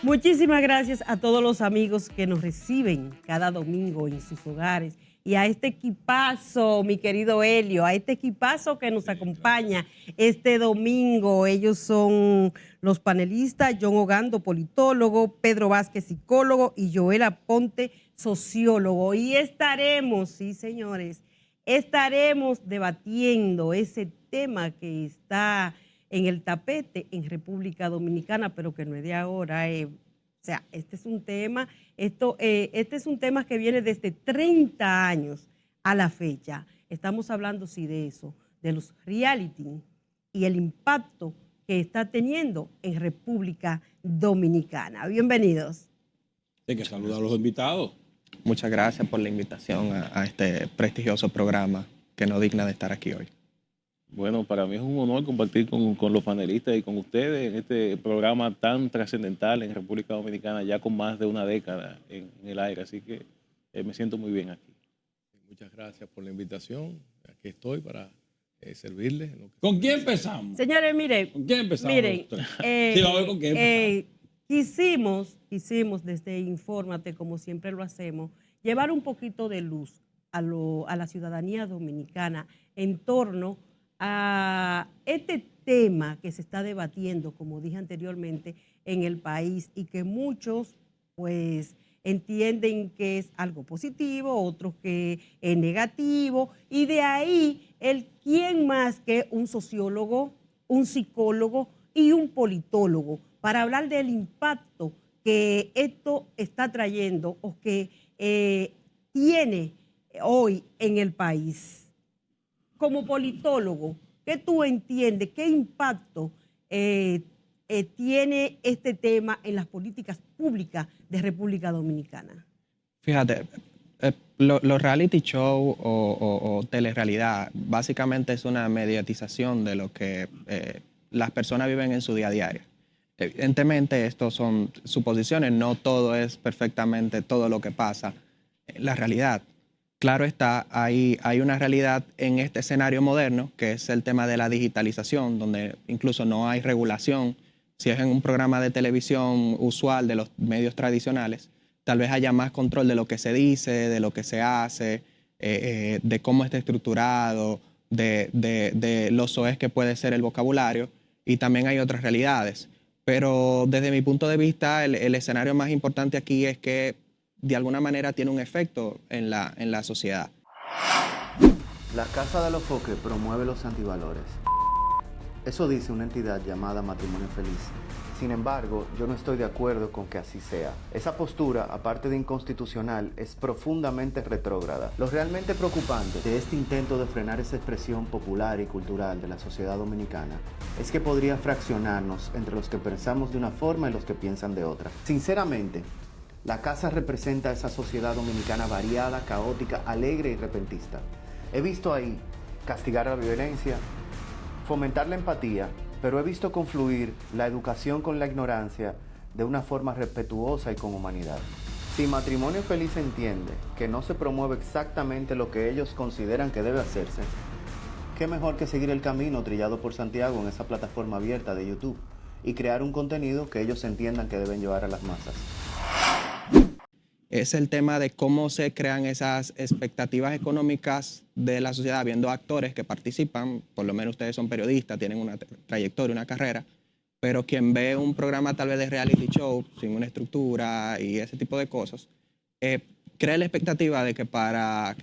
Muchísimas gracias a todos los amigos que nos reciben cada domingo en sus hogares y a este equipazo, mi querido Helio, a este equipazo que nos acompaña este domingo. Ellos son los panelistas: John Ogando, politólogo; Pedro Vázquez, psicólogo; y Joela Ponte, sociólogo. Y estaremos, sí señores, estaremos debatiendo ese tema que está en el tapete en República Dominicana, pero que no es de ahora. O sea, este es un tema, este es un tema que viene desde 30 años a la fecha. Estamos hablando, sí, de eso, de los reality y el impacto que está teniendo en República Dominicana. Bienvenidos. Hay que saludar a los invitados. Muchas gracias por la invitación a este prestigioso programa que nos digna de estar aquí hoy. Bueno, para mí es un honor compartir con los panelistas y con ustedes en este programa tan trascendental en República Dominicana, ya con más de una década en el aire, así que me siento muy bien aquí. Muchas gracias por la invitación. Aquí estoy para servirles. ¿Con quién empezamos? Señores, miren. ¿Con quién empezamos? Miren, sí, vamos a ver con quién empezamos. Quisimos desde Infórmate, como siempre lo hacemos, llevar un poquito de luz a la ciudadanía dominicana en torno a este tema que se está debatiendo, como dije anteriormente, en el país, y que muchos pues entienden que es algo positivo, otros que es negativo, y de ahí quién más que un sociólogo, un psicólogo y un politólogo para hablar del impacto que esto está trayendo o que tiene hoy en el país. Como politólogo, ¿qué tú entiendes? ¿Qué impacto tiene este tema en las políticas públicas de República Dominicana? Fíjate, los reality show o telerrealidad básicamente es una mediatización de lo que las personas viven en su día a día. Evidentemente, estos son suposiciones, no todo es perfectamente todo lo que pasa en la realidad. Claro está, hay una realidad en este escenario moderno, que es el tema de la digitalización, donde incluso no hay regulación. Si es en un programa de televisión usual de los medios tradicionales, tal vez haya más control de lo que se dice, de lo que se hace, de cómo está estructurado, de lo soez que puede ser el vocabulario, y también hay otras realidades. Pero desde mi punto de vista, el escenario más importante aquí es que de alguna manera tiene un efecto en la sociedad. La Casa de los Foques promueve los antivalores. Eso dice una entidad llamada Matrimonio Feliz. Sin embargo, yo no estoy de acuerdo con que así sea. Esa postura, aparte de inconstitucional, es profundamente retrógrada. Lo realmente preocupante de este intento de frenar esa expresión popular y cultural de la sociedad dominicana es que podría fraccionarnos entre los que pensamos de una forma y los que piensan de otra. Sinceramente, la casa representa esa sociedad dominicana variada, caótica, alegre y repentista. He visto ahí castigar la violencia, fomentar la empatía, pero he visto confluir la educación con la ignorancia de una forma respetuosa y con humanidad. Si Matrimonio Feliz entiende que no se promueve exactamente lo que ellos consideran que debe hacerse, qué mejor que seguir el camino trillado por Santiago en esa plataforma abierta de YouTube y crear un contenido que ellos entiendan que deben llevar a las masas. Es el tema de cómo se crean esas expectativas económicas de la sociedad, viendo actores que participan, por lo menos ustedes son periodistas, tienen una trayectoria, una carrera, pero quien ve un programa tal vez de reality show, sin una estructura y ese tipo de cosas, crea la expectativa de que para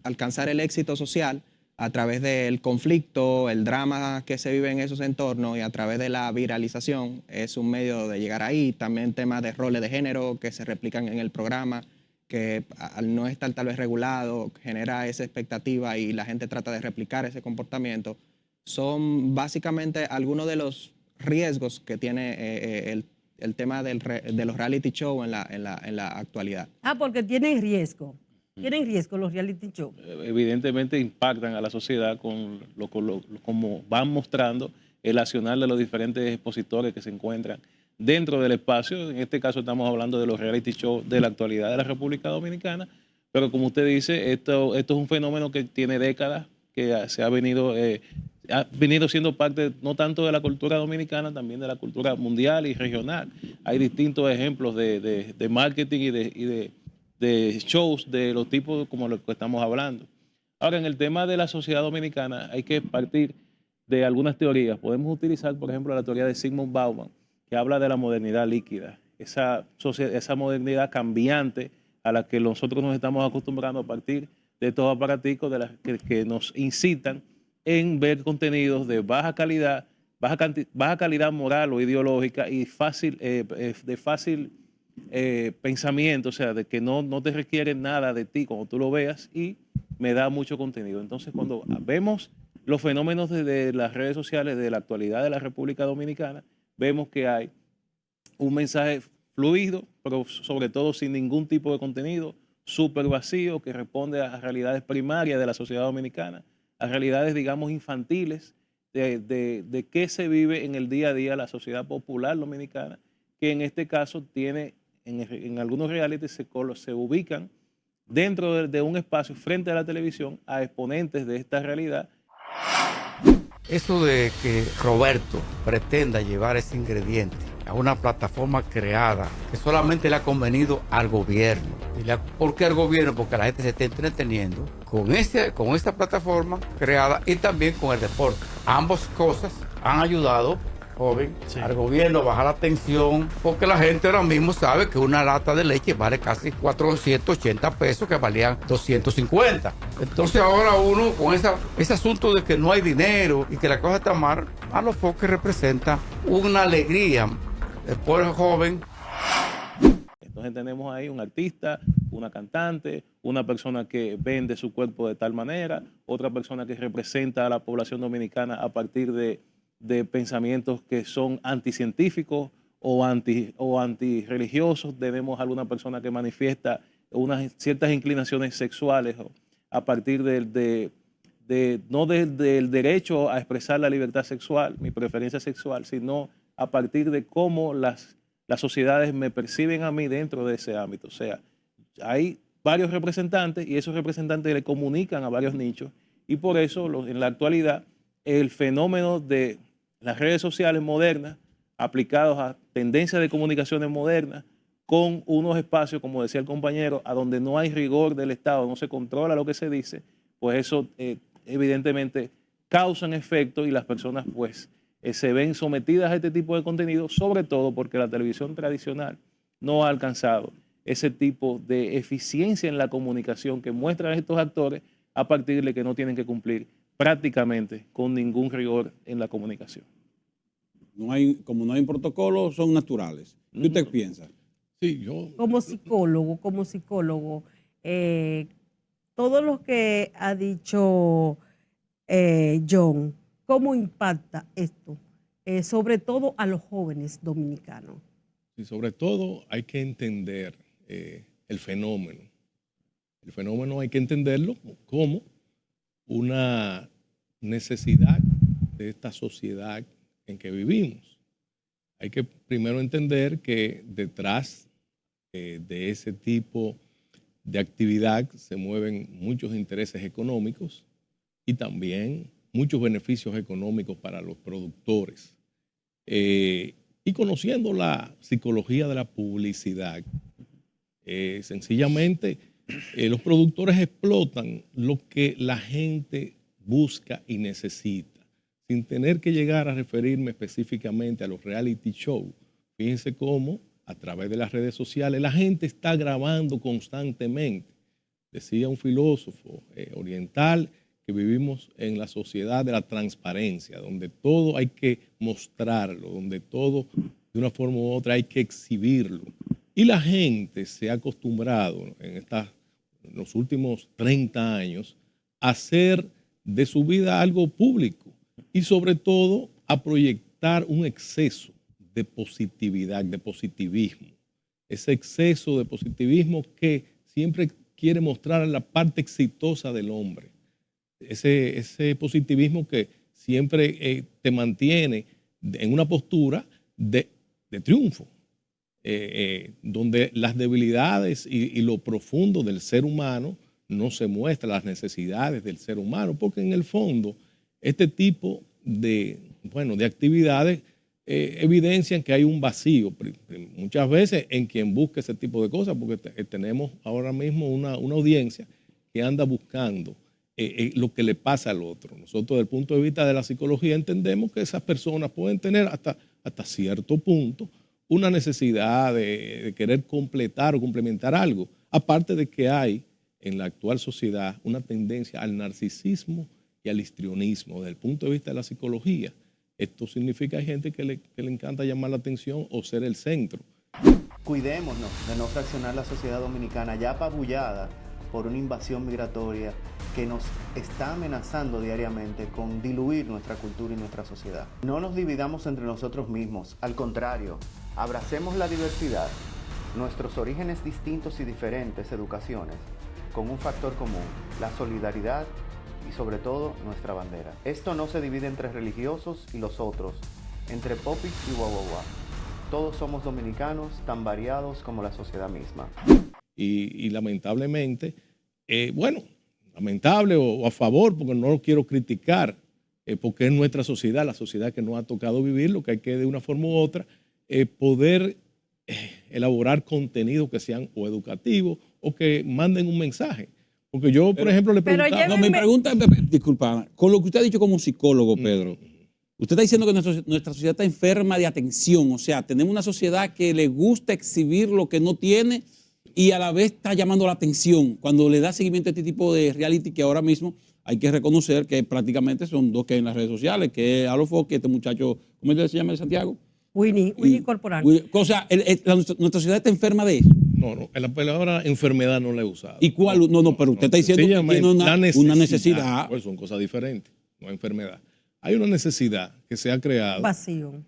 alcanzar el éxito social, a través del conflicto, el drama que se vive en esos entornos y a través de la viralización, es un medio de llegar ahí. También temas de roles de género que se replican en el programa, que al no estar tal vez regulado, genera esa expectativa y la gente trata de replicar ese comportamiento. Son básicamente algunos de los riesgos que tiene el tema de los reality show en la actualidad. Porque tienen riesgo. Tienen riesgo los reality shows. Evidentemente impactan a la sociedad como van mostrando el accionar de los diferentes expositores que se encuentran dentro del espacio. En este caso estamos hablando de los reality shows de la actualidad de la República Dominicana, pero como usted dice, esto es un fenómeno que tiene décadas, que se ha venido ha venido siendo parte no tanto de la cultura dominicana, también de la cultura mundial y regional. Hay distintos ejemplos de marketing de shows de los tipos como los que estamos hablando. Ahora, en el tema de la sociedad dominicana hay que partir de algunas teorías. Podemos utilizar, por ejemplo, la teoría de Zygmunt Bauman, que habla de la modernidad líquida, esa modernidad cambiante a la que nosotros nos estamos acostumbrando a partir de estos aparaticos que nos incitan en ver contenidos de baja calidad moral o ideológica y de fácil pensamiento, o sea, de que no te requiere nada de ti cuando tú lo veas y me da mucho contenido. Entonces, cuando vemos los fenómenos de las redes sociales de la actualidad de la República Dominicana, vemos que hay un mensaje fluido, pero sobre todo sin ningún tipo de contenido, súper vacío, que responde a realidades primarias de la sociedad dominicana, a realidades, digamos, infantiles de qué se vive en el día a día la sociedad popular dominicana, que en este caso tiene, en algunos realities se ubican dentro de un espacio frente a la televisión a exponentes de esta realidad. Eso de que Roberto pretenda llevar ese ingrediente a una plataforma creada que solamente le ha convenido al gobierno. ¿Por qué al gobierno? Porque la gente se está entreteniendo con esta plataforma creada y también con el deporte. Ambas cosas han ayudado, joven, al gobierno a bajar la tensión, porque la gente ahora mismo sabe que una lata de leche vale casi 480 pesos que valían 250. Entonces ahora uno con ese asunto de que no hay dinero y que la cosa está mal, a los foques representa una alegría. El pueblo joven. Entonces tenemos ahí un artista, una cantante, una persona que vende su cuerpo de tal manera, otra persona que representa a la población dominicana a partir de pensamientos que son anticientíficos o antirreligiosos. Tenemos alguna persona que manifiesta unas ciertas inclinaciones sexuales a partir no del derecho a expresar la libertad sexual, mi preferencia sexual, sino a partir de cómo las sociedades me perciben a mí dentro de ese ámbito. O sea, hay varios representantes y esos representantes le comunican a varios nichos y por eso en la actualidad el fenómeno de las redes sociales modernas aplicados a tendencias de comunicaciones modernas con unos espacios, como decía el compañero, a donde no hay rigor del Estado, no se controla lo que se dice, pues eso evidentemente causa un efecto y las personas pues se ven sometidas a este tipo de contenido, sobre todo porque la televisión tradicional no ha alcanzado ese tipo de eficiencia en la comunicación que muestran estos actores a partir de que no tienen que cumplir prácticamente con ningún rigor en la comunicación. Como no hay protocolo, son naturales. ¿Qué usted piensa? Sí, yo... Como psicólogo, todo lo que ha dicho John, ¿cómo impacta esto? Sobre todo a los jóvenes dominicanos. Y sobre todo hay que entender el fenómeno. El fenómeno hay que entenderlo como una necesidad de esta sociedad en que vivimos. Hay que primero entender que detrás de ese tipo de actividad se mueven muchos intereses económicos y también muchos beneficios económicos para los productores. Y conociendo la psicología de la publicidad, sencillamente los productores explotan lo que la gente busca y necesita, sin tener que llegar a referirme específicamente a los reality shows. Fíjense cómo a través de las redes sociales la gente está grabando constantemente. Decía un filósofo oriental que vivimos en la sociedad de la transparencia, donde todo hay que mostrarlo, donde todo de una forma u otra hay que exhibirlo. Y la gente se ha acostumbrado en los últimos 30 años a hacer de su vida algo público y sobre todo a proyectar un exceso de positividad, de positivismo. Ese exceso de positivismo que siempre quiere mostrar la parte exitosa del hombre. Ese positivismo que siempre te mantiene en una postura de triunfo, donde las debilidades y lo profundo del ser humano no se muestran, las necesidades del ser humano, porque en el fondo este tipo de actividades evidencian que hay un vacío muchas veces en quien busca ese tipo de cosas, porque tenemos ahora mismo una audiencia que anda buscando lo que le pasa al otro. Nosotros, desde el punto de vista de la psicología, entendemos que esas personas pueden tener hasta cierto punto una necesidad de querer completar o complementar algo, aparte de que hay en la actual sociedad una tendencia al narcisismo y al histrionismo. Desde el punto de vista de la psicología, esto significa que hay gente que le encanta llamar la atención o ser el centro. Cuidémonos de no fraccionar la sociedad dominicana ya apabullada por una invasión migratoria que nos está amenazando diariamente con diluir nuestra cultura y nuestra sociedad. No nos dividamos entre nosotros mismos, al contrario, abracemos la diversidad, nuestros orígenes distintos y diferentes educaciones, con un factor común, la solidaridad y sobre todo nuestra bandera. Esto no se divide entre religiosos y los otros, entre popis y guaguaguá. Todos somos dominicanos, tan variados como la sociedad misma. Y lamentablemente, lamentable o a favor, porque no lo quiero criticar, porque es nuestra sociedad, la sociedad que nos ha tocado vivir, lo que hay que de una forma u otra poder elaborar contenidos que sean o educativos o que manden un mensaje. Porque yo, por ejemplo, le preguntaba... No, mi pregunta, disculpa, con lo que usted ha dicho como psicólogo, Pedro, usted está diciendo que nuestra sociedad está enferma de atención, o sea, tenemos una sociedad que le gusta exhibir lo que no tiene y a la vez está llamando la atención. Cuando le da seguimiento a este tipo de reality, que ahora mismo hay que reconocer que prácticamente son dos que hay en las redes sociales, que es Alofoque, este muchacho, ¿cómo se llama, de Santiago? Winnie Corporal. O sea, nuestra sociedad está enferma de eso. No, la palabra enfermedad no la he usado. ¿Y cuál? No, pero usted está diciendo que tiene una necesidad. Pues son cosas diferentes, no enfermedad. Hay una necesidad que se ha creado. Vacío.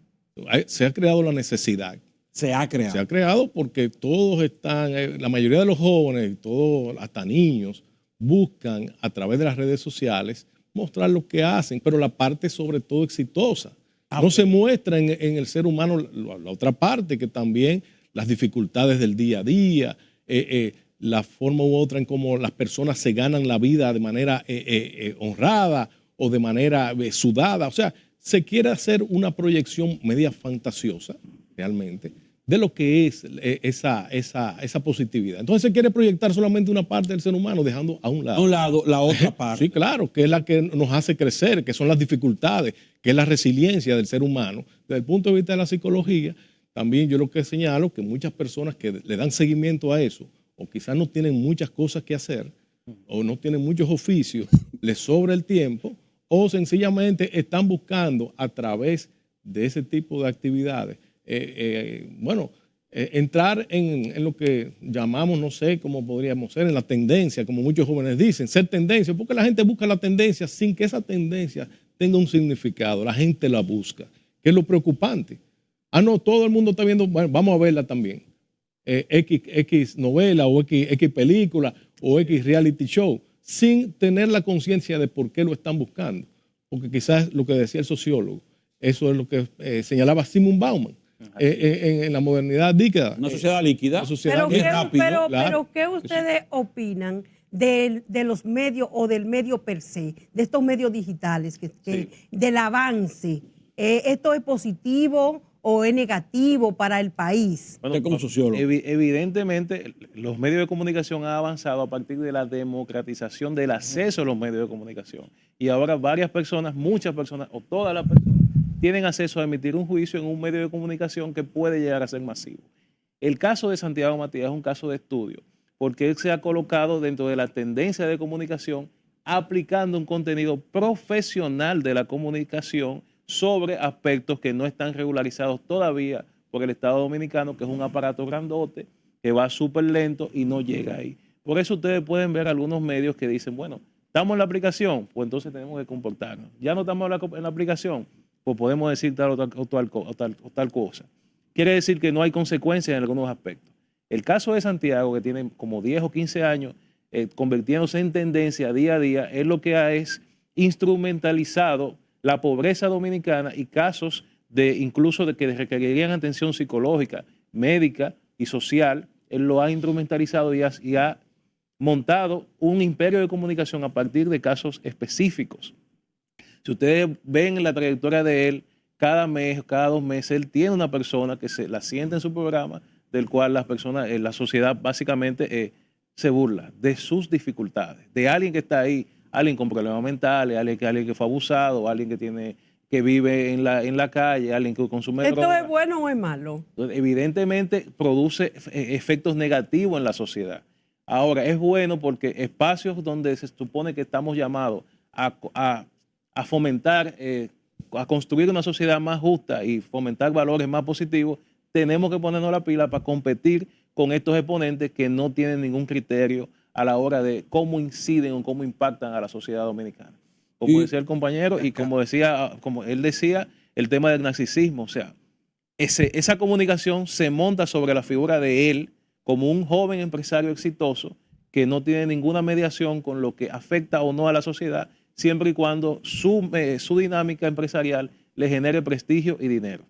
Se ha creado la necesidad. Se ha creado. Se ha creado porque todos están, la mayoría de los jóvenes, todos, hasta niños, buscan a través de las redes sociales mostrar lo que hacen, pero la parte sobre todo exitosa. No se muestra en el ser humano la otra parte, que también las dificultades del día a día, la forma u otra en cómo las personas se ganan la vida de manera honrada o de manera sudada. O sea, se quiere hacer una proyección media fantasiosa, realmente, de lo que es esa positividad. Entonces se quiere proyectar solamente una parte del ser humano, dejando a un lado. A un lado la otra parte. Sí, claro, que es la que nos hace crecer, que son las dificultades, que es la resiliencia del ser humano. Desde el punto de vista de la psicología, también yo lo que señalo que muchas personas que le dan seguimiento a eso, o quizás no tienen muchas cosas que hacer, o no tienen muchos oficios, les sobra el tiempo, o sencillamente están buscando a través de ese tipo de actividades, entrar en lo que llamamos, no sé cómo podríamos ser, en la tendencia, como muchos jóvenes dicen, ser tendencia, porque la gente busca la tendencia sin que esa tendencia tenga un significado, la gente la busca, que es lo preocupante. No, todo el mundo está viendo, bueno, vamos a verla también, X novela o X película o X reality show, sin tener la conciencia de por qué lo están buscando, porque quizás lo que decía el sociólogo, eso es lo que señalaba Simon Bauman. En la modernidad líquida. Una sociedad líquida. Pero ¿qué ustedes opinan de los medios o del medio per se, de estos medios digitales, del avance? ¿Esto es positivo o es negativo para el país? Bueno, como sociólogo. Evidentemente, los medios de comunicación han avanzado a partir de la democratización del acceso a los medios de comunicación. Y ahora muchas personas o todas las personas tienen acceso a emitir un juicio en un medio de comunicación que puede llegar a ser masivo. El caso de Santiago Matías es un caso de estudio, porque él se ha colocado dentro de la tendencia de comunicación aplicando un contenido profesional de la comunicación sobre aspectos que no están regularizados todavía por el Estado Dominicano, que es un aparato grandote, que va súper lento y no llega ahí. Por eso ustedes pueden ver algunos medios que dicen, bueno, estamos en la aplicación, pues entonces tenemos que comportarnos. Ya no estamos en la aplicación, pues podemos decir tal o tal cosa. Quiere decir que no hay consecuencias en algunos aspectos. El caso de Santiago, que tiene como 10 o 15 años convirtiéndose en tendencia día a día, es lo que ha instrumentalizado la pobreza dominicana y casos incluso de que requerirían atención psicológica, médica y social. Él lo ha instrumentalizado y ha montado un imperio de comunicación a partir de casos específicos. Si ustedes ven la trayectoria de él, cada mes, cada 2 meses, él tiene una persona que se la sienta en su programa, del cual las personas, la sociedad básicamente se burla de sus dificultades, de alguien que está ahí, alguien con problemas mentales, alguien que fue abusado, alguien que vive en la calle, alguien que consume ¿Esto droga. es bueno o es malo? Entonces, evidentemente produce efectos negativos en la sociedad. Ahora, es bueno porque espacios donde se supone que estamos llamados a fomentar, a construir una sociedad más justa y fomentar valores más positivos, tenemos que ponernos la pila para competir con estos exponentes que no tienen ningún criterio a la hora de cómo inciden o cómo impactan a la sociedad dominicana. Como decía el compañero y como él decía, el tema del narcisismo, o sea, esa comunicación se monta sobre la figura de él como un joven empresario exitoso que no tiene ninguna mediación con lo que afecta o no a la sociedad, siempre y cuando su dinámica empresarial le genere prestigio y dinero.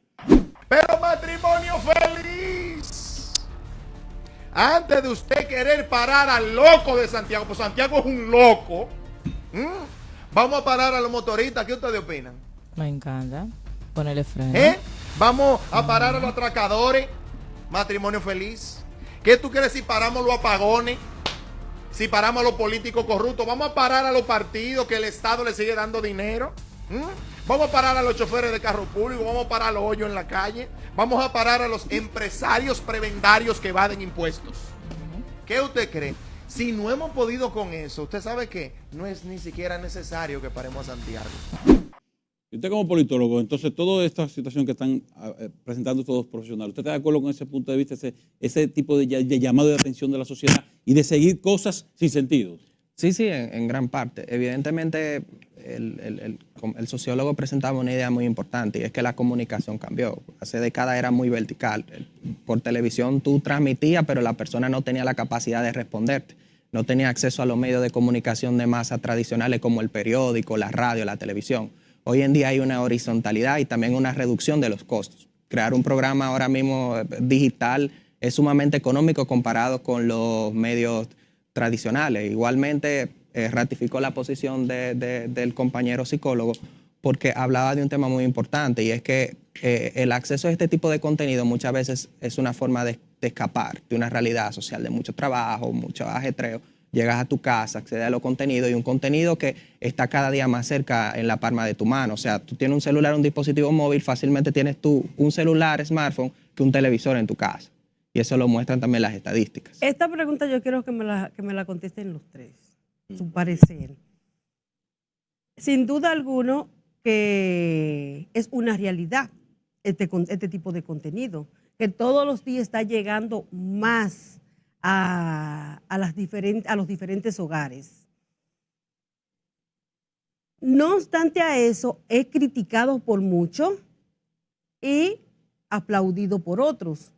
Pero matrimonio feliz. Antes de usted querer parar al loco de Santiago, pues Santiago es un loco. Vamos a parar a los motoristas. ¿Qué ustedes opinan? Me encanta. Ponerle freno. Vamos a parar a los atracadores. Matrimonio feliz. ¿Qué tú quieres si paramos los apagones? Si paramos a los políticos corruptos. Vamos a parar a los partidos que el Estado le sigue dando dinero. Vamos a parar a los choferes de carro público. Vamos a parar a los hoyos en la calle. Vamos a parar a los empresarios prebendarios que evaden impuestos. ¿Qué usted cree? Si no hemos podido con eso, usted sabe que no es ni siquiera necesario que paremos a Santiago. Y usted como politólogo, entonces toda esta situación que están presentando todos los profesionales, ¿usted está de acuerdo con ese punto de vista, ese tipo de llamado de atención de la sociedad y de seguir cosas sin sentido? Sí, en gran parte. Evidentemente, el sociólogo presentaba una idea muy importante y es que la comunicación cambió. Hace décadas era muy vertical. Por televisión tú transmitías, pero la persona no tenía la capacidad de responderte. No tenía acceso a los medios de comunicación de masa tradicionales como el periódico, la radio, la televisión. Hoy en día hay una horizontalidad y también una reducción de los costos. Crear un programa ahora mismo digital es sumamente económico comparado con los medios tradicionales. Igualmente ratificó la posición del compañero psicólogo porque hablaba de un tema muy importante y es que el acceso a este tipo de contenido muchas veces es una forma de escapar de una realidad social de mucho trabajo, mucho ajetreo. Llegas a tu casa, accedes a los contenidos y un contenido que está cada día más cerca en la palma de tu mano. O sea, tú tienes un celular, un dispositivo móvil, fácilmente tienes tú un celular, smartphone, que un televisor en tu casa. Y eso lo muestran también las estadísticas. Esta pregunta yo quiero que me la contesten los tres, su parecer. Sin duda alguno que es una realidad este tipo de contenido, que todos los días está llegando más a los diferentes hogares. No obstante a eso, es criticado por muchos y aplaudido por otros.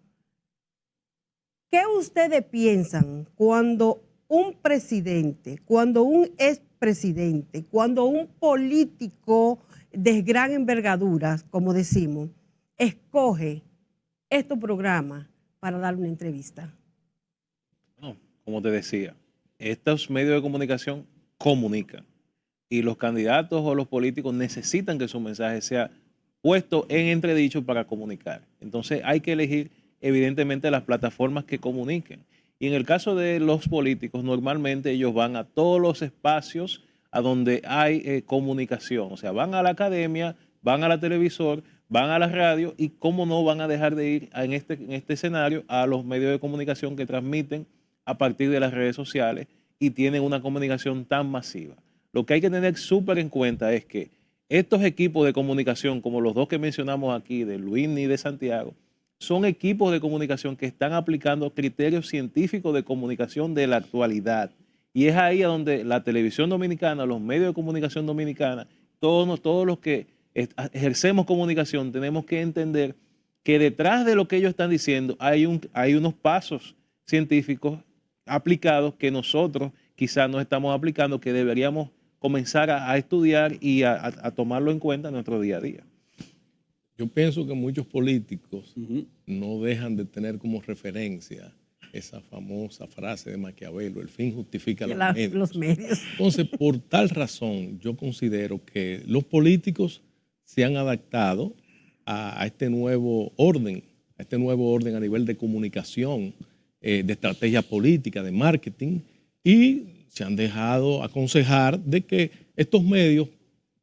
¿Qué ustedes piensan cuando un presidente, cuando un expresidente, cuando un político de gran envergadura, como decimos, escoge estos programas para dar una entrevista? No, como te decía, estos medios de comunicación comunican y los candidatos o los políticos necesitan que su mensaje sea puesto en entredicho para comunicar. Entonces hay que elegir evidentemente las plataformas que comuniquen. Y en el caso de los políticos, normalmente ellos van a todos los espacios a donde hay comunicación. O sea, van a la academia, van a la televisor, van a la radio y cómo no van a dejar de ir en este escenario a los medios de comunicación que transmiten a partir de las redes sociales y tienen una comunicación tan masiva. Lo que hay que tener súper en cuenta es que estos equipos de comunicación, como los dos que mencionamos aquí, de Luini y de Santiago, son equipos de comunicación que están aplicando criterios científicos de comunicación de la actualidad. Y es ahí a donde la televisión dominicana, los medios de comunicación dominicana, todos los que ejercemos comunicación, tenemos que entender que detrás de lo que ellos están diciendo hay unos pasos científicos aplicados que nosotros quizás no estamos aplicando, que deberíamos comenzar a estudiar y a tomarlo en cuenta en nuestro día a día. Yo pienso que muchos políticos no dejan de tener como referencia esa famosa frase de Maquiavelo, el fin justifica Los medios. Entonces, por tal razón, yo considero que los políticos se han adaptado a este nuevo orden, a nivel de comunicación, de estrategia política, de marketing, y se han dejado aconsejar de que estos medios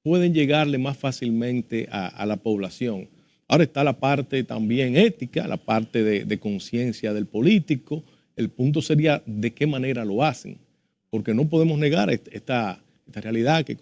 pueden llegarle más fácilmente a la población. Ahora está la parte también ética, la parte de conciencia del político. El punto sería de qué manera lo hacen, porque no podemos negar esta realidad que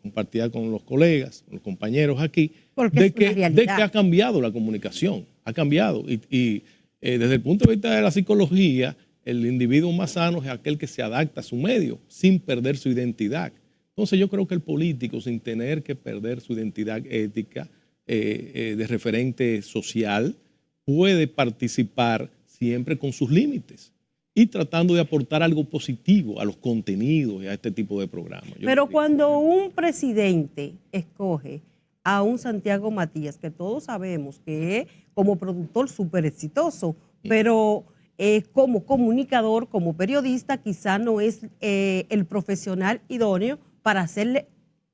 compartía con los colegas, con los compañeros aquí, de que ha cambiado la comunicación, ha cambiado. Y desde el punto de vista de la psicología, el individuo más sano es aquel que se adapta a su medio sin perder su identidad. Entonces yo creo que el político, sin tener que perder su identidad ética, de referente social, puede participar siempre con sus límites y tratando de aportar algo positivo a los contenidos y a este tipo de programas. Pero cuando un presidente escoge a un Santiago Matías, que todos sabemos que es como productor súper exitoso, pero como comunicador, como periodista, quizá no es el profesional idóneo para hacerle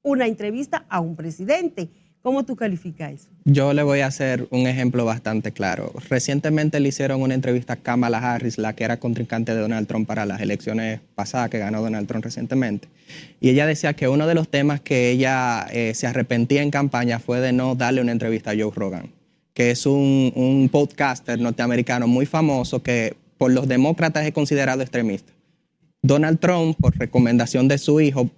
una entrevista a un presidente. ¿Cómo tú calificas eso? Yo le voy a hacer un ejemplo bastante claro. Recientemente le hicieron una entrevista a Kamala Harris, la que era contrincante de Donald Trump para las elecciones pasadas que ganó Donald Trump recientemente. Y ella decía que uno de los temas que ella se arrepentía en campaña fue de no darle una entrevista a Joe Rogan, que es un podcaster norteamericano muy famoso que por los demócratas es considerado extremista. Donald Trump, por recomendación de su hijo,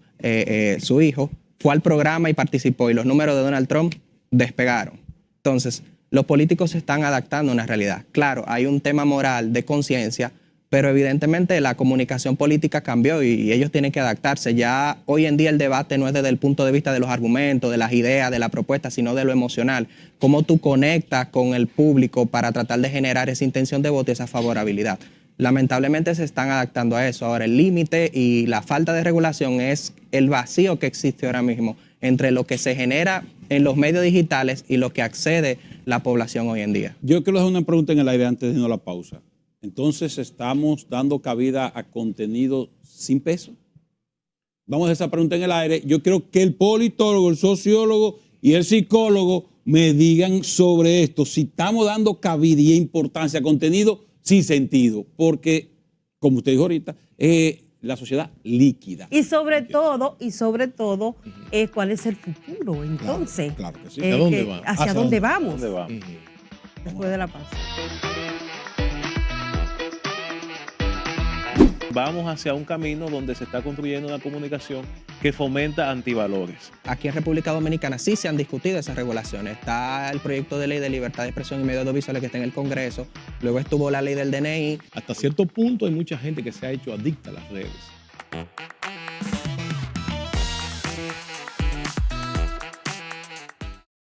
fue al programa y participó y los números de Donald Trump despegaron. Entonces, los políticos se están adaptando a una realidad. Claro, hay un tema moral de conciencia, pero evidentemente la comunicación política cambió y ellos tienen que adaptarse. Ya hoy en día el debate no es desde el punto de vista de los argumentos, de las ideas, de la propuesta, sino de lo emocional. Cómo tú conectas con el público para tratar de generar esa intención de voto y esa favorabilidad. Lamentablemente se están adaptando a eso. Ahora el límite y la falta de regulación es el vacío que existe ahora mismo entre lo que se genera en los medios digitales y lo que accede la población hoy en día. Yo quiero dejar una pregunta en el aire antes de irnos a la pausa. Entonces, ¿estamos dando cabida a contenido sin peso? Vamos a dejar esa pregunta en el aire. Yo quiero que el politólogo, el sociólogo y el psicólogo me digan sobre esto. Si estamos dando cabida y importancia a contenido sin sentido, porque, como usted dijo ahorita, la sociedad líquida. Y sobre todo, ¿cuál es el futuro? Entonces, claro que sí. ¿Hacia dónde vamos? ¿Dónde vamos? Después de la pausa. Vamos hacia un camino donde se está construyendo una comunicación que fomenta antivalores. Aquí en República Dominicana sí se han discutido esas regulaciones. Está el proyecto de ley de libertad de expresión y medios audiovisuales que está en el Congreso. Luego estuvo la ley del DNI. Hasta cierto punto hay mucha gente que se ha hecho adicta a las redes.